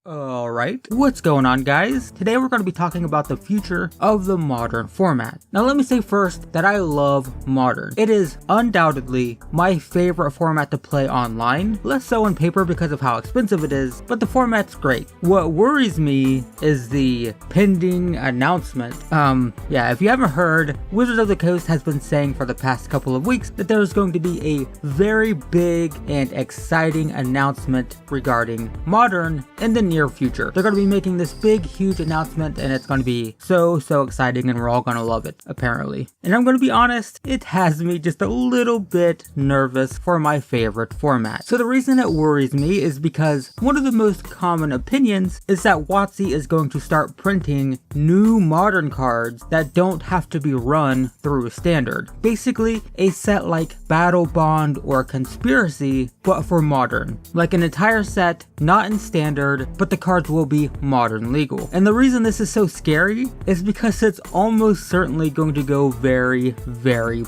Alright, what's going on guys? Today we're going to be talking about the future of the Modern format. Now let me say first that I love Modern. It is undoubtedly my favorite format to play online, less so on paper because of how expensive it is, but the format's great. What worries me is the pending announcement. If you haven't heard, Wizards of the Coast has been saying for the past couple of weeks that there's going to be a very big and exciting announcement regarding Modern in the near future. They're going to be making this big, huge announcement and it's going to be so exciting and we're all going to love it, apparently. And I'm going to be honest, it has me just a little bit nervous for my favorite format. So the reason it worries me is because one of the most common opinions is that WOTC is going to start printing new Modern cards that don't have to be run through Standard. Basically, a set like Battle Bond or Conspiracy, but for Modern. Like an entire set, not in Standard, but the cards will be Modern legal. And the reason this is so scary is because it's almost certainly going to go very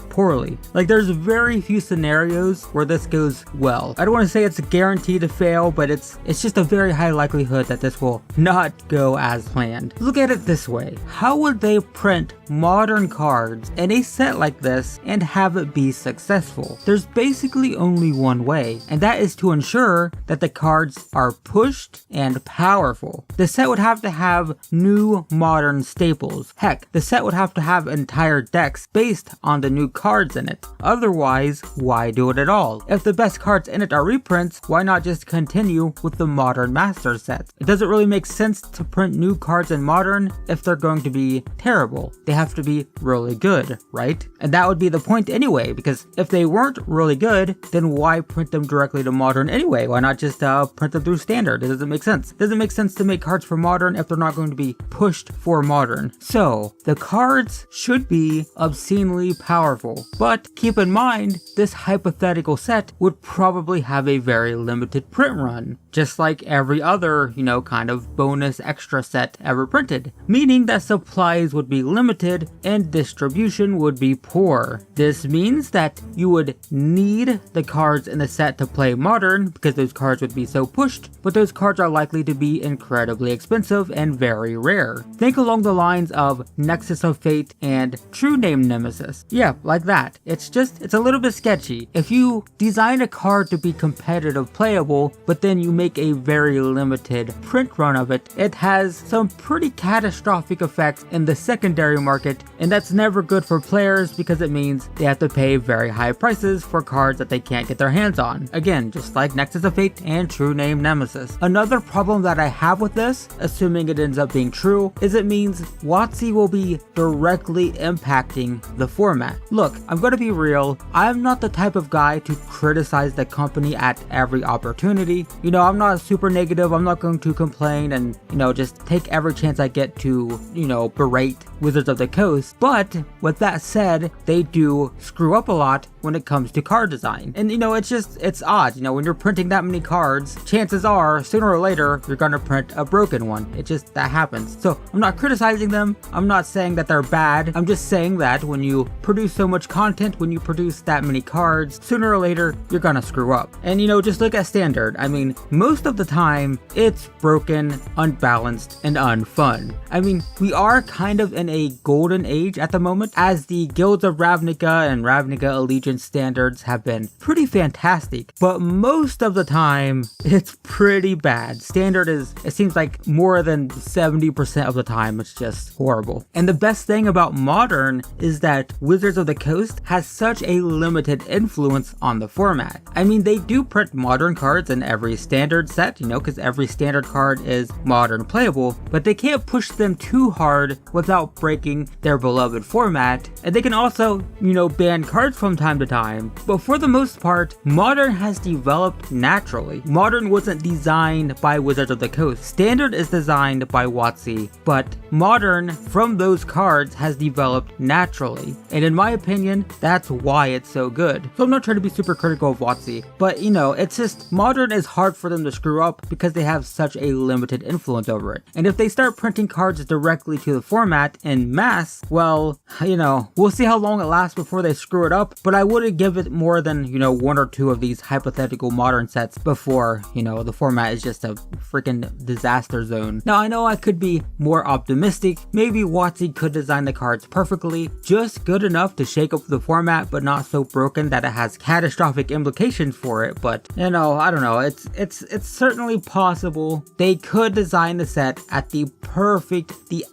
poorly. Like there's very few scenarios where this goes well. I don't want to say it's guaranteed to fail, but it's just a very high likelihood that this will not go as planned. Look at it this way. How would they print Modern cards in a set like this and have it be successful? There's basically only one way, and that is to ensure that the cards are pushed and powerful. The set would have to have new Modern staples. Heck, the set would have to have entire decks based on the new cards in it. Otherwise, why do it at all? If the best cards in it are reprints, why not just continue with the Modern Master set? It doesn't really make sense to print new cards in Modern if they're going to be terrible. They have to be really good, right? And that would be the point anyway, because if they weren't really good, then why print them directly to Modern anyway? Why not just print them through Standard? It doesn't make sense. It doesn't make sense to make cards for Modern if they're not going to be pushed for Modern. So the cards should be obscenely powerful, but keep in mind this hypothetical set would probably have a very limited print run, just like every other, kind of bonus extra set ever printed, meaning that supplies would be limited and distribution would be poor. This means that you would need the cards in the set to play Modern because those cards would be so pushed, but those cards are likely to be incredibly expensive and very rare. Think along the lines of Nexus of Fate and True Name Nemesis. Yeah, like that. It's a little bit sketchy. If you design a card to be competitive playable, but then you make a very limited print run of it, it has some pretty catastrophic effects in the secondary market, and that's never good for players because it means they have to pay very high prices for cards that they can't get their hands on. Again, just like Nexus of Fate and True Name Nemesis. Another problem that I have with this, assuming it ends up being true, is it means WOTC will be directly impacting the format. Look, I'm going to be real, I'm not the type of guy to criticize the company at every opportunity. I'm not super negative, I'm not going to complain and, just take every chance I get to, berate Wizards of the Coast, but with that said, they do screw up a lot when it comes to card design. And it's odd, when you're printing that many cards, chances are sooner or later you're gonna print a broken one. That happens. So I'm not criticizing them, I'm not saying that they're bad, I'm just saying that when you produce so much content, when you produce that many cards, sooner or later you're gonna screw up. And just look at Standard. I mean, most of the time it's broken, unbalanced, and unfun. I mean, we are kind of in a golden age at the moment, as the Guilds of Ravnica and Ravnica Allegiance standards have been pretty fantastic, but most of the time it's pretty bad. Standard it seems like more than 70% of the time it's just horrible. And the best thing about Modern is that Wizards of the Coast has such a limited influence on the format. I mean, they do print Modern cards in every Standard set, because every Standard card is Modern playable, but they can't push them too hard without breaking their beloved format. And they can also, ban cards from time to time, but for the most part, Modern has developed naturally. Modern wasn't designed by Wizards of the Coast. Standard is designed by WOTC, but Modern from those cards has developed naturally. And in my opinion, that's why it's so good. So I'm not trying to be super critical of WOTC, but it's just Modern is hard for them them to screw up because they have such a limited influence over it. And if they start printing cards directly to the format in mass, well, we'll see how long it lasts before they screw it up, but I wouldn't give it more than, one or two of these hypothetical modern sets before, the format is just a freaking disaster zone. Now, I know I could be more optimistic. Maybe WOTC could design the cards perfectly, just good enough to shake up the format, but not so broken that it has catastrophic implications for it. But, I don't know. It's certainly possible. They could design the set at the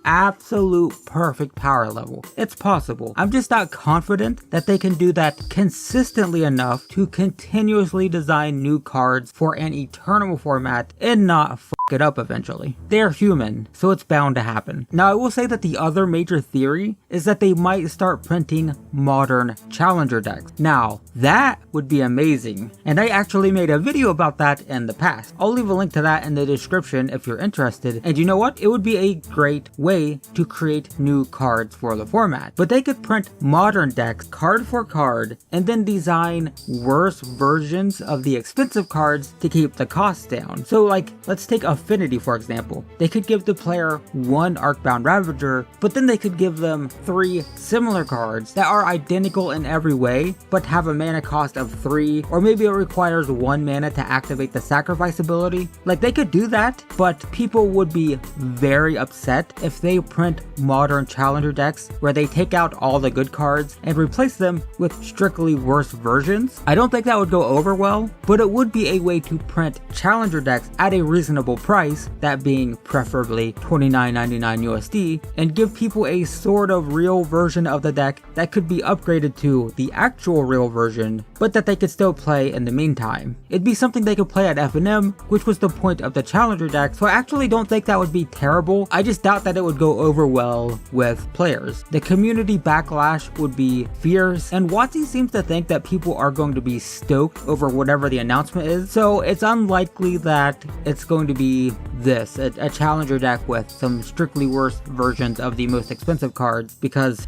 absolute perfect power level. It's possible. I'm just not confident that they can do that consistently enough to continuously design new cards for an eternal format and not f it up eventually. They're human, so it's bound to happen. Now, I will say that the other major theory is that they might start printing modern challenger decks. Now, that would be amazing, and I actually made a video about that in the past. I'll leave a link to that in the description if you're interested, and you know what? It would be a great way to create new cards for the format. But they could print modern decks card for card and then design worse versions of the expensive cards to keep the costs down. So like, let's take Affinity for example. They could give the player one Arcbound Ravager, but then they could give them 3 similar cards that are identical in every way, but have a mana cost of 3, or maybe it requires 1 mana to activate the sacrifice ability. Like, they could do that, but people would be very upset if they print modern challenger decks where they take out all the good cards and replace them with strictly worse versions. I don't think that would go over well, but it would be a way to print challenger decks at a reasonable price, that being preferably $29.99 USD, and give people a sort of real version of the deck that could be upgraded to the actual real version, but that they could still play in the meantime. It'd be something they could play at FNM, which was the point of the challenger deck, so I actually don't think that would be terrible. I just doubt that it would go over well with players. The community backlash would be fierce, and WOTC seems to think that people are going to be stoked over whatever the announcement is, so it's unlikely that it's going to be a challenger deck with some strictly worse versions of the most expensive cards, because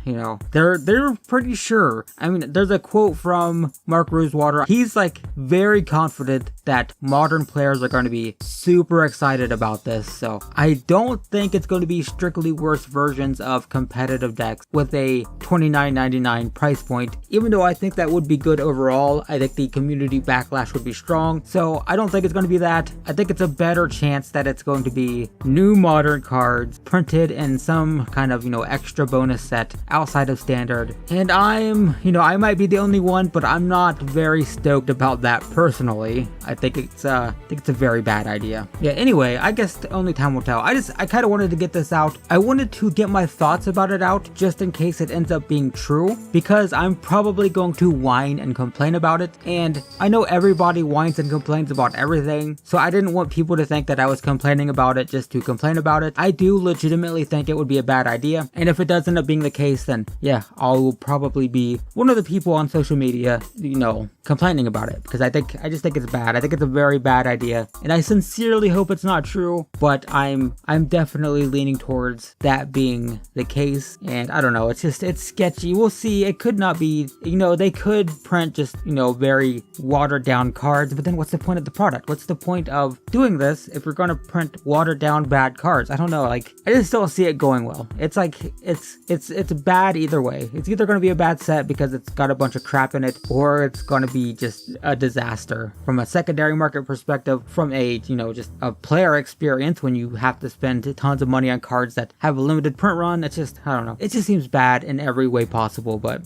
they're pretty sure. I mean, there's a quote from Mark Rosewater. He's like very confident that modern players are going to be super excited about this, so I don't think it's going to be strictly worse versions of competitive decks with a $29.99 price point. Even though I think that would be good overall, I think the community backlash would be strong, so I don't think it's going to be that. I think it's a better chance that it's going to be new modern cards printed in some kind of extra bonus set outside of standard, and I might be the only one, but I'm not very stoked about that personally. I think it's a very bad idea. Yeah, anyway, I guess only time will tell. I kind of wanted to get this out. I wanted to get my thoughts about it out just in case it ends up being true, because I'm probably going to whine and complain about it, and I know everybody whines and complains about everything, so I didn't want people to think that I was complaining about it just to complain about it. I do legitimately think it would be a bad idea, and if it does end up being the case, then yeah, I'll probably be one of the people on social media, complaining about it, because I just think it's bad. I think it's a very bad idea, and I sincerely hope it's not true, but I'm definitely leaning towards that being the case, and I don't know, it's sketchy. We'll see. It could not be, they could print just, very watered down cards, but then what's the point of the product? What's the point of doing this if you're going to print watered down bad cards? I don't know, I just don't see it going well. It's like, it's bad either way. It's either going to be a bad set because it's got a bunch of crap in it, or it's going to be just a disaster from a secondary market perspective, from a, just a player experience when you have to spend tons of money on cards that have a limited print run. It's just, I don't know. It just seems bad in every way possible, but,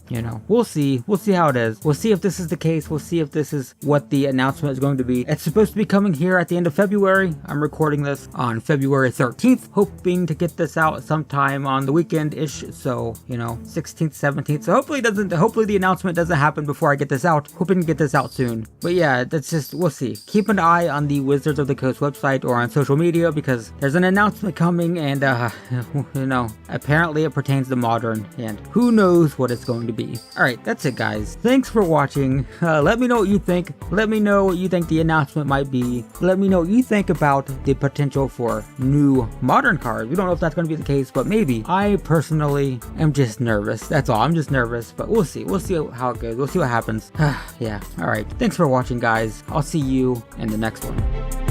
we'll see. We'll see how it is. We'll see if this is the case. We'll see if this is what the announcement is going to be. It's supposed to be coming here at the end of February. I'm recording this on February 13th, hoping to get this out sometime on the weekend-ish, so, 16th, 17th. So hopefully the announcement doesn't happen before I get this out. Hoping to get this out soon. But yeah, that's just, we'll see. Keep an eye on the Wizards of the Coast website or on social media, because there's an announcement coming, and apparently it pertains to Modern, and who knows what it's going to be. Alright, that's it guys. Thanks for watching. Let me know what you think. Let me know what you think the announcement might be. Let me know what you think about the potential for new Modern cards. We don't know if that's going to be the case, but maybe. I personally am just nervous. That's all. I'm just nervous, but we'll see. We'll see how it goes. We'll see what happens. Yeah. Alright. Thanks for watching guys. I'll see you in the next one.